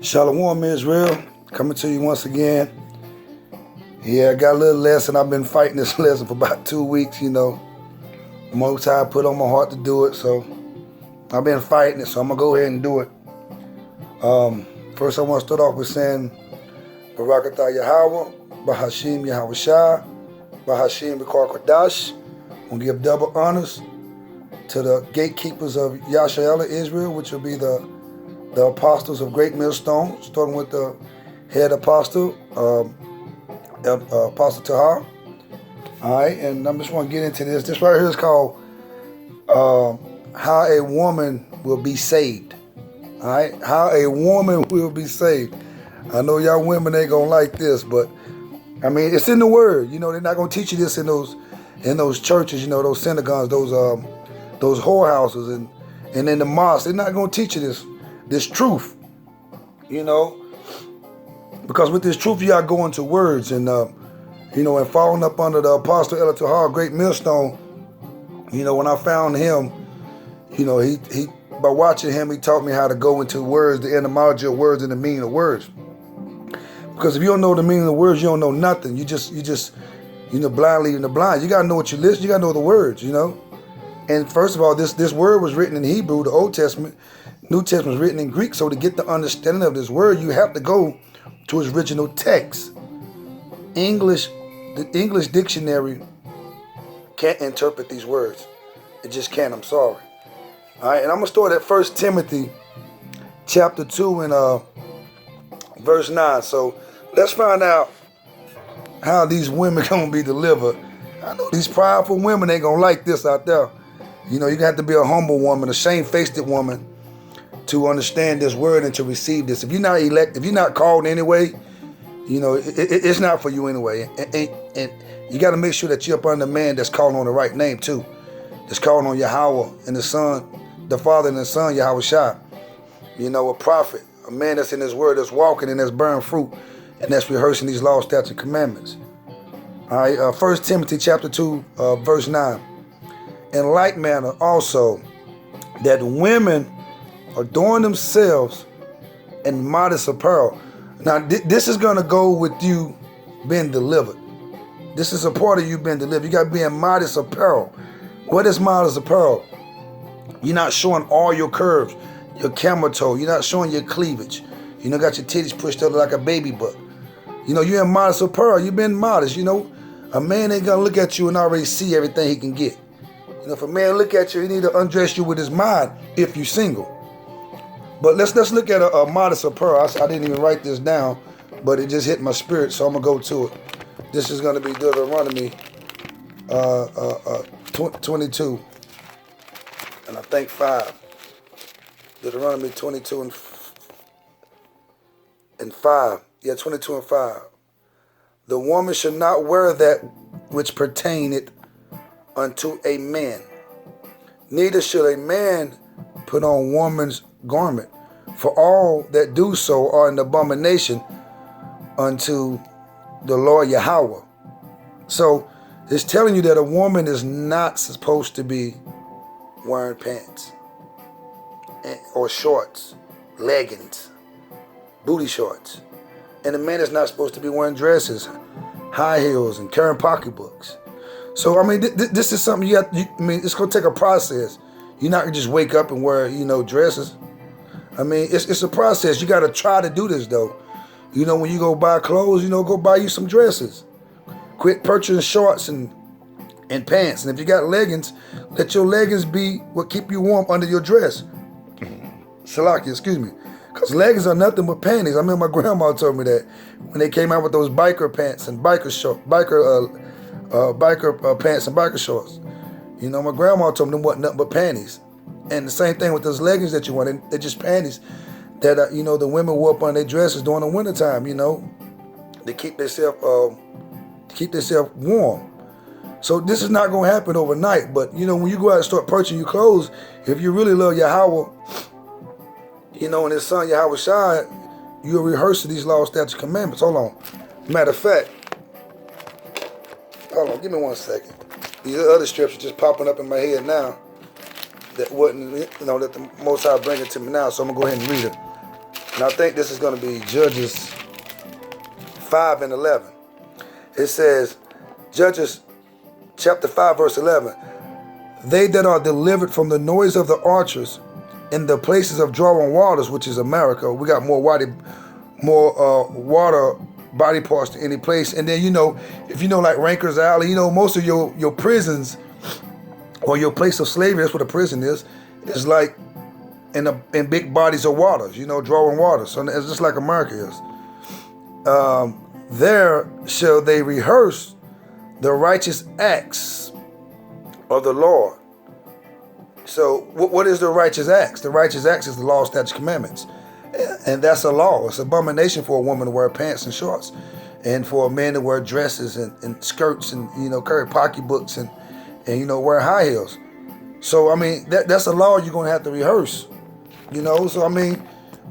Shalom Israel, coming to you once again. Yeah, I got a little lesson. I've been fighting this lesson for about 2 weeks, Most High put on my heart to do it, so I've been fighting it, so I'm going to go ahead and do it. First I want to start off with saying, Barakatah Yahweh, Bahashim Yahweh Shah, Bahashim B'Kar Kodash. I'm going to give double honors to the gatekeepers of Yasharahla Israel, which will be the apostles of Great Millstone, starting with the head apostle, Apostle Tahar. All right, and I just want to get into this. This right here is called How a Woman Will Be Saved. All right, how a woman will be saved. I know y'all women ain't gonna like this, but I mean it's in the Word. They're not gonna teach you this in those churches, those synagogues, those whorehouses, and in the mosque. They're not gonna teach you this truth, because with this truth you gotta go into words and and following up under the Apostle Ella Tahar, Great Millstone. When I found him, he by watching him, he taught me how to go into words, the etymology of words and the meaning of words. Because if you don't know the meaning of words, you don't know nothing. You just blindly in the blind. You gotta know what you listen. You gotta know the words. And first of all, this word was written in Hebrew, the Old Testament. New Testament was written in Greek. So to get the understanding of this word, you have to go to its original text. The English dictionary can't interpret these words. It just can't. I'm sorry. All right, and I'm gonna start at 1 Timothy chapter 2 and verse 9. So let's find out how these women gonna be delivered. I know these prideful women ain't gonna like this out there. You have to be a humble woman, a shamefaced woman, to understand this word and to receive this. If you're not elect, if you're not called anyway, it's not for you anyway. And you got to make sure that you're up under a man that's calling on the right name too. That's calling on Yahweh and the Son, the Father and the Son, Yahweh Shah. A prophet, a man that's in his word, that's walking and that's bearing fruit, and that's rehearsing these laws, statutes, and commandments. All right, 1 Timothy chapter 2, verse 9. In like manner also, that women adorn themselves in modest apparel. Now, this is going to go with you being delivered. This is a part of you being delivered. You got to be in modest apparel. What is modest apparel? You're not showing all your curves, your camel toe. You're not showing your cleavage. Got your titties pushed up like a baby butt. You're in modest apparel. You've been modest. A man ain't going to look at you and already see everything he can get. If a man look at you, he need to undress you with his mind if you're single. But let's look at a modest apparel. I didn't even write this down, but it just hit my spirit, so I'm going to go to it. This is going to be Deuteronomy 22, and I think 5. Deuteronomy 22 and 5. Yeah, 22 and 5. The woman should not wear that which pertaineth unto a man. Neither should a man put on woman's garment, for all that do so are an abomination unto the Lord Yahweh. So it's telling you that a woman is not supposed to be wearing pants or shorts, leggings, booty shorts. And a man is not supposed to be wearing dresses, high heels, and carrying pocketbooks. So, I mean, this is something it's going to take a process. You're not going to just wake up and wear, dresses. I mean, it's a process. You got to try to do this, though. When you go buy clothes, go buy you some dresses. Quit purchasing shorts and pants. And if you got leggings, let your leggings be what keep you warm under your dress. Salaki, excuse me. Because leggings are nothing but panties. I remember my grandma told me that when they came out with those biker pants and biker pants and biker shorts. My grandma told me them wasn't nothing but panties. And the same thing with those leggings that you want. They're just panties that, the women wore up on their dresses during the wintertime, to keep themselves warm. So this is not going to happen overnight. But, when you go out and start purchasing your clothes, if you really love Yahweh, and his son Yahweh Shai, you'll rehearse these laws, statutes, commandments. Hold on. Matter of fact, hold on, give me 1 second. These other strips are just popping up in my head now. That wasn't, that the Most High bring it to me now, so I'm going to go ahead and read it. And I think this is going to be Judges 5 and 11. It says, Judges chapter 5 verse 11, they that are delivered from the noise of the archers in the places of drawing waters, which is America. We got more water body parts than any place. And then, if you know like Ranker's Alley, most of your prisons or your place of slavery, that's what a prison is like in big bodies of waters, drawing water. So it's just like America is. There shall they rehearse the righteous acts of the Lord. So what is the righteous acts? The righteous acts is the law, statutes, commandments. And that's a law. It's an abomination for a woman to wear pants and shorts, and for a man to wear dresses and skirts and, carry pocketbooks and wear high heels. So, that's a law you're going to have to rehearse, So,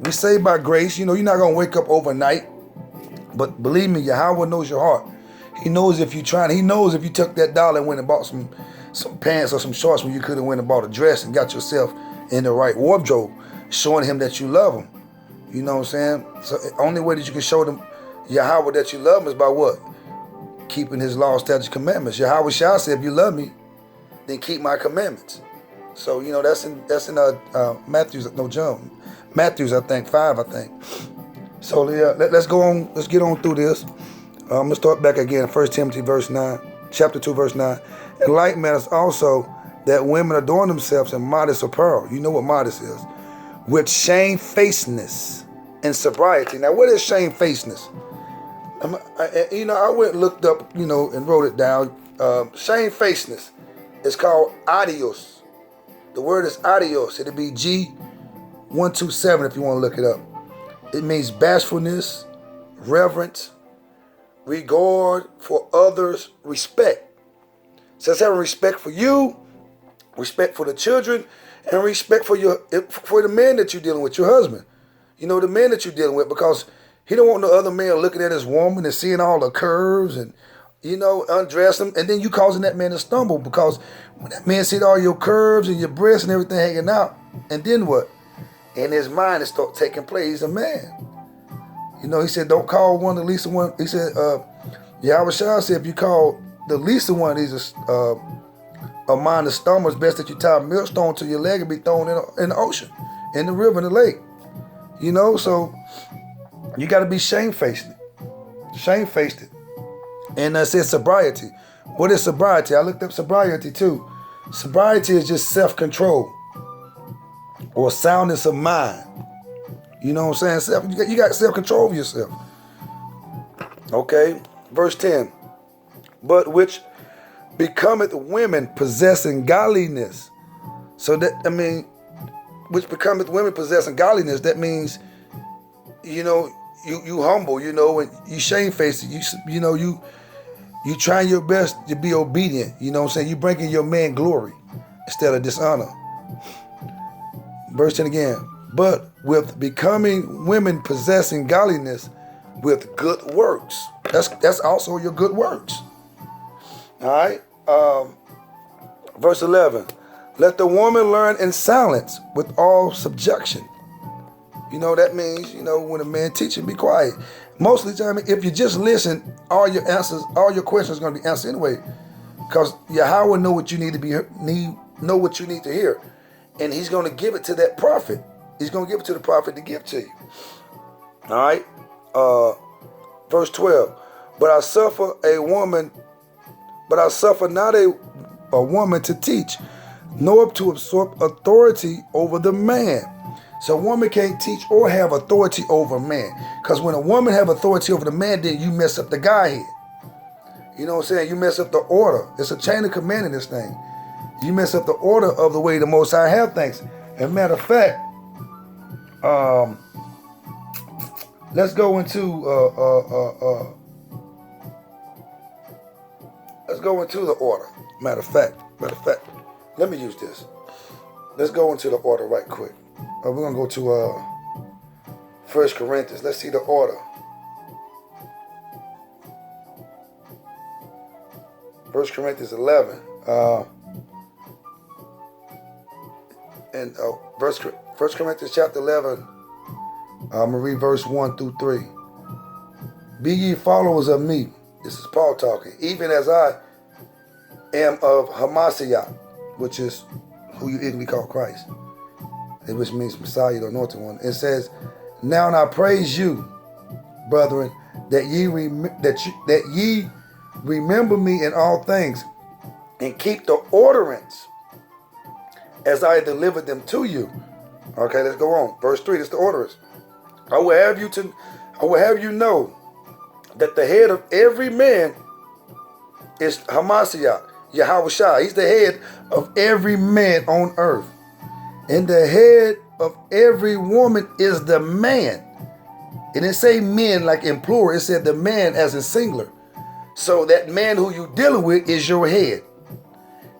we say by grace, you're not going to wake up overnight. But believe me, Yahweh knows your heart. He knows if you're trying. He knows if you took that dollar and went and bought some pants or some shorts when you could have went and bought a dress and got yourself in the right wardrobe, showing him that you love him. You know what I'm saying? So the only way that you can show them Yahweh that you love him is by what? Keeping his law, statutes, commandments. Yahweh shall say, if you love me, then keep my commandments. So, that's in Matthews, I think, 5, I think. So, yeah, let's go on. Let's get on through this. I'm going to start back again, 1 Timothy chapter 2, verse 9. In like matters also, that women adorn themselves in modest apparel. You know what modest is. With shamefacedness and sobriety. Now, what is shamefacedness? I went and looked up, and wrote it down. Shamefacedness is called adios. The word is adios. It'll be G127 if you want to look it up. It means bashfulness, reverence, regard for others, respect. So it's having respect for you, respect for the children, and respect for the man that you're dealing with, your husband. The man that you're dealing with, because he don't want no other man looking at his woman and seeing all the curves and, undress him. And then you causing that man to stumble, because when that man sees all your curves and your breasts and everything hanging out, and then what? In his mind, it start taking place. He's a man. He said, don't call one the least one. He said, Yahweh Shah said, if you call the least one, he's a mind to stumble, it's best that you tie a millstone to your leg and be thrown in the ocean, in the river, in the lake. So you got to be shamefaced. And I said sobriety. What is sobriety? I looked up sobriety too. Sobriety is just self-control or soundness of mind. You know what I'm saying? You got self-control over yourself. Okay, verse 10. But which becometh women possessing godliness. So that, which becometh women possessing godliness, that means, you humble, and you shamefaced. You trying your best to be obedient. You know what I'm saying? You bringing your man glory instead of dishonor. Verse 10 again. But with becoming women possessing godliness with good works. That's also your good works. All right. Verse 11. Let the woman learn in silence with all subjection. That means, when a man teaches, be quiet. Most of the time, if you just listen, all your questions are going to be answered anyway. Because Yahweh know what you need to hear. And he's going to give it to that prophet. He's going to give it to the prophet to give to you. All right. Verse 12. But I suffer not a woman to teach, nor to absorb authority over the man. So a woman can't teach or have authority over a man. Because when a woman have authority over the man, then you mess up the guy here. You know what I'm saying? You mess up the order. It's a chain of command in this thing. You mess up the order of the way the Most High have things. As a matter of fact, let's go into the order. Matter of fact, let me use this. Let's go into the order right quick. We're gonna go to 1 Corinthians. Let's see the order. 1 Corinthians 11. And 1 Corinthians chapter 11, I'm going to read verse 1 through 3. Be ye followers of me. This is Paul talking. Even as I am of Hamashiach, which is who you ignorantly call Christ, which means Messiah, the anointed one. It says, now I praise you, brethren, that ye remember me in all things, and keep the orderance as I delivered them to you. Okay, let's go on. Verse 3, this is the orderance. I will have you know that the head of every man is Hamashiach, Yahushua. He's the head of every man on earth. And the head of every woman is the man. It didn't say men like in plural. It said the man as in singular. So that man who you're dealing with is your head.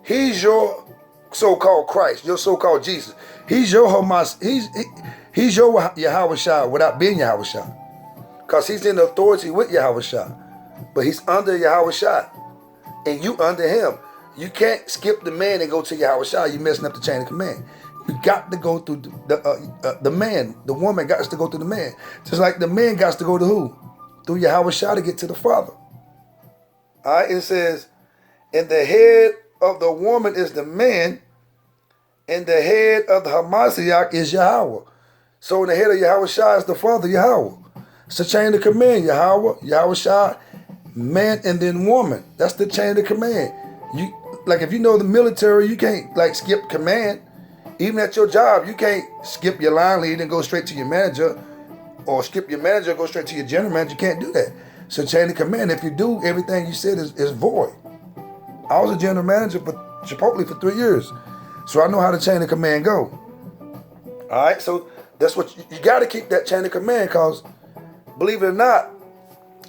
He's your so-called Christ, your so-called Jesus. He's your Hamas. He's your Yahushua without being Yahushua. Because he's in authority with Yahushua. But he's under Yahushua. And you under him. You can't skip the man and go to Yahushua. You're messing up the chain of command. You got to go through the man. The woman got to go through the man. Just like the man got to go to who? Through Yahushua to get to the Father. All right, it says, and the head of the woman is the man, and the head of the Hamashiach is Yahweh. So in the head of Yahushua is the Father, Yahweh. It's the chain of command, Yahweh, Yahushua, man, and then woman. That's the chain of command. You like if you know the military, you can't like skip command. Even at your job, you can't skip your line lead and go straight to your manager, or skip your manager and go straight to your general manager. You can't do that. So chain of command, if you do, everything you said is void. I was a general manager for Chipotle for 3 years. So I know how the chain of command go. All right, so that's what you got to keep that chain of command, because believe it or not,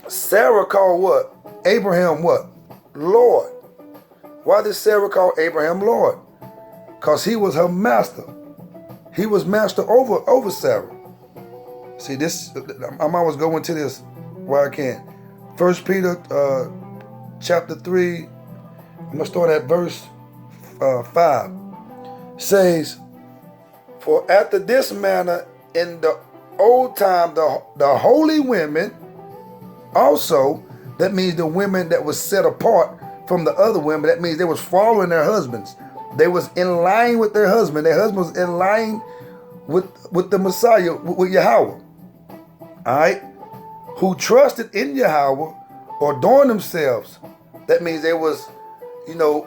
Sarah called what? Abraham what? Lord. Why did Sarah call Abraham Lord? Because he was her master. He was master over Sarah. See, this, I'm always going to this where I can. 1 Peter chapter 3, I'm going to start at verse 5. Says, for after this manner in the old time, the holy women also, that means the women that was set apart from the other women, that means they was following their husbands. They was in line with their husband. Their husband was in line with the Messiah, with Yahweh. All right? Who trusted in Yahweh or adorned themselves. That means they was,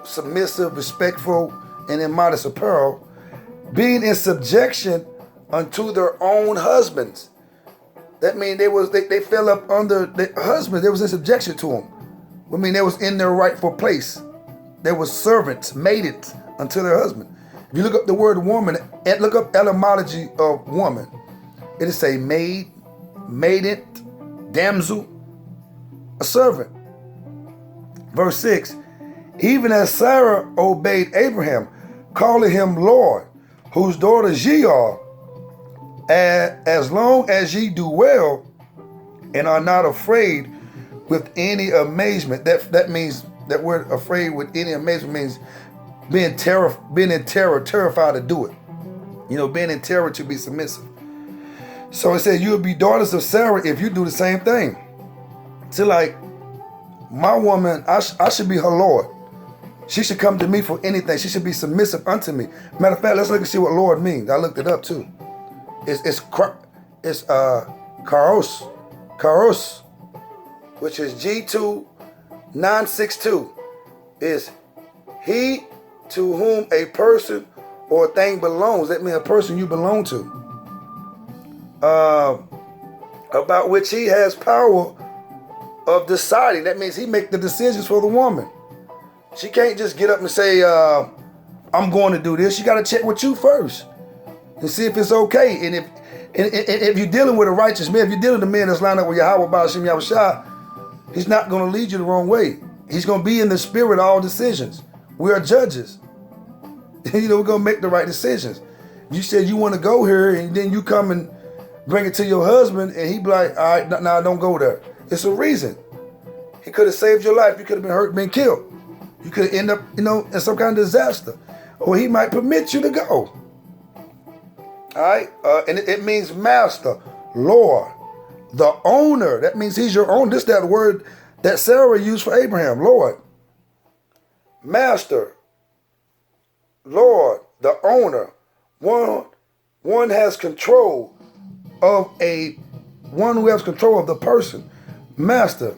submissive, respectful, and in modest apparel, being in subjection unto their own husbands. That means they fell up under their husbands. They was in subjection to them. I mean, they was in their rightful place. They was servants, maidens unto their husband. If you look up the word woman and look up etymology of woman, it'll say maid, maiden, damsel, a servant. Verse 6, even as Sarah obeyed Abraham, calling him Lord, whose daughters ye are, as long as ye do well and are not afraid with any amazement. That means, that word afraid with any amazement means being in terror, terrified to do it. Being in terror to be submissive. So it says you will be daughters of Sarah if you do the same thing. So like, my woman, I should be her Lord. She should come to me for anything. She should be submissive unto me. Matter of fact, let's look and see what Lord means. I looked it up too. It's karos, which is G2962, is he to whom a person or a thing belongs. That means a person you belong to. About which he has power of deciding. That means he make the decisions for the woman. She can't just get up and say, I'm going to do this. She got to check with you first and see if it's okay. And if you're dealing with a righteous man, if you're dealing with a man that's lined up with Yahweh Ba'ashim Yahushua, he's not going to lead you the wrong way. He's going to be in the spirit of all decisions. We are judges. We're going to make the right decisions. You said you want to go here, and then you come and bring it to your husband, and he be like, all right, now don't go there. It's a reason. He could have saved your life. You could have been hurt, been killed. You could end up, in some kind of disaster. Or he might permit you to go. All right? And it means master, Lord, the owner. That means he's your owner. This is that word that Sarah used for Abraham. Lord, master, Lord, the owner. One has control of one who has control of the person. Master.